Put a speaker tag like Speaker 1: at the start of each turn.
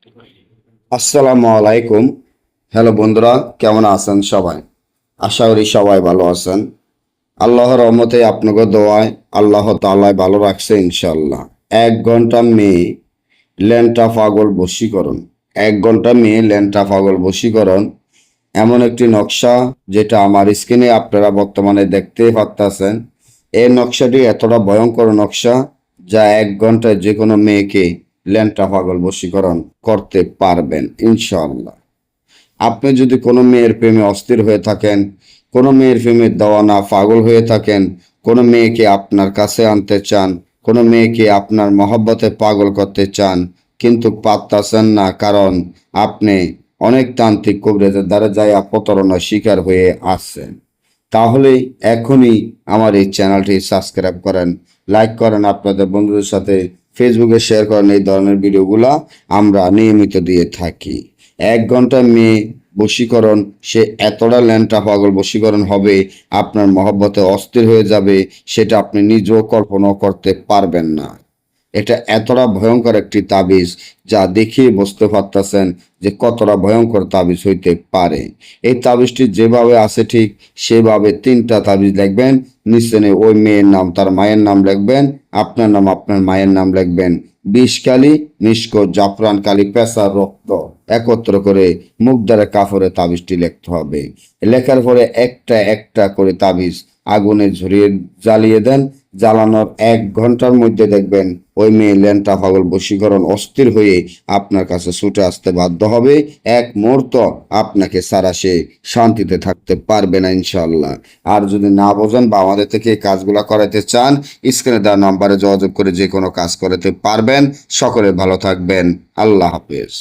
Speaker 1: আসসালামু আলাইকুম। হ্যালো বন্ধুরা, কেমন আছেন সবাই? আশা করি সবাই ভালো আছেন। আল্লাহর রহমতে আপনাকে দোয়ায় আল্লাহ তাআলা ভালো রাখছে ইনশাআল্লাহ। 1 ঘন্টা মেয়ে ল্যাংটা পাগল বশীকরণ। 1 ঘন্টা মেয়ে ল্যাংটা পাগল বশীকরণ এমন একটি নকশা, যেটা আমার স্ক্রিনে আপনারা বর্তমানে দেখতেই পাচ্ছেন। এই নকশাটি এতটা ভয়ঙ্কর নকশা, যা 1 ঘন্টায় যে কোনো মেয়েকে ল্যাংটা পাগল বশীকরণ করতে পারবেন ইনশাআল্লাহ। আপনি যদি কোনো মেয়ের প্রেমে অস্থির হয়ে থাকেন, কোনো মেয়ের প্রেমে দেওয়ানা পাগল হয়ে থাকেন, কোনো মেয়েকে আপনার কাছে আনতে চান, কোনো মেয়েকে আপনার মহব্বতে পাগল করতে চান, কিন্তু পারতাছেন না, কারণ আপনি অনেক তান্ত্রিক কবিরাজের দ্বারা যায় প্রতারণার শিকার হয়ে আসছেন, তাহলে এখনই আমার এই চ্যানেলটি সাবস্ক্রাইব করেন, লাইক করেন, আপনাদের বন্ধুদের সাথে ফেসবুকে শেয়ার করেন। এই ধরনের ভিডিওগুলা আমরা নিয়মিত দিয়ে থাকি। 1 ঘন্টা মেয়ে বশীকরণ, সে এতটা ল্যাংটা পাগল বশীকরণ হবে, আপনার মহব্বতে অস্থির হয়ে যাবে, সেটা আপনি নিজেও কল্পনা করতে পারবেন না। এটা এতটা ভয়ঙ্কর একটি তাবিজ, যা দেখিয়ে বুঝতে পারতেছেন যে কতটা ভয়ঙ্কর তাবিজ হইতে পারে। এই তাবিজটি যেভাবে আছে ঠিক সেভাবে 3টা তাবিজ লিখবেন। নিচে ওই মেয়ের নাম, তার মায়ের নাম লিখবেন, আপনার নাম, আপনার মায়ের নাম লিখবেন। 20 কালি, মিষ্ক, জাফরান কালি, পেঁচা রক্ত একত্র করে মুখ দ্বারা কাপড়ে তাবিজটি লিখতে হবে। লেখার পরে একটা একটা করে তাবিজ আগুনে ঝরিয়ে জ্বালিয়ে দেন। জ্বালানোর 1 ঘন্টার মধ্যে দেখবেন ওই মেয়ে ল্যাংটা পাগল বশীকরণ অস্থির হয়ে আপনার কাছে ছুটে আসতে বাধ্য হবে। 1 মুহূর্ত আপনাকে ছাড়া সে শান্তিতে থাকতে পারবে না ইনশাল্লাহ। আর যদি না বোঝেন বা আমাদের থেকে এই কাজগুলা করাতে চান, স্ক্রিনে দেওয়া নাম্বারে যোগাযোগ করে যে কোনো কাজ করাতে পারবেন। সকলে ভালো থাকবেন। আল্লাহ হাফেজ।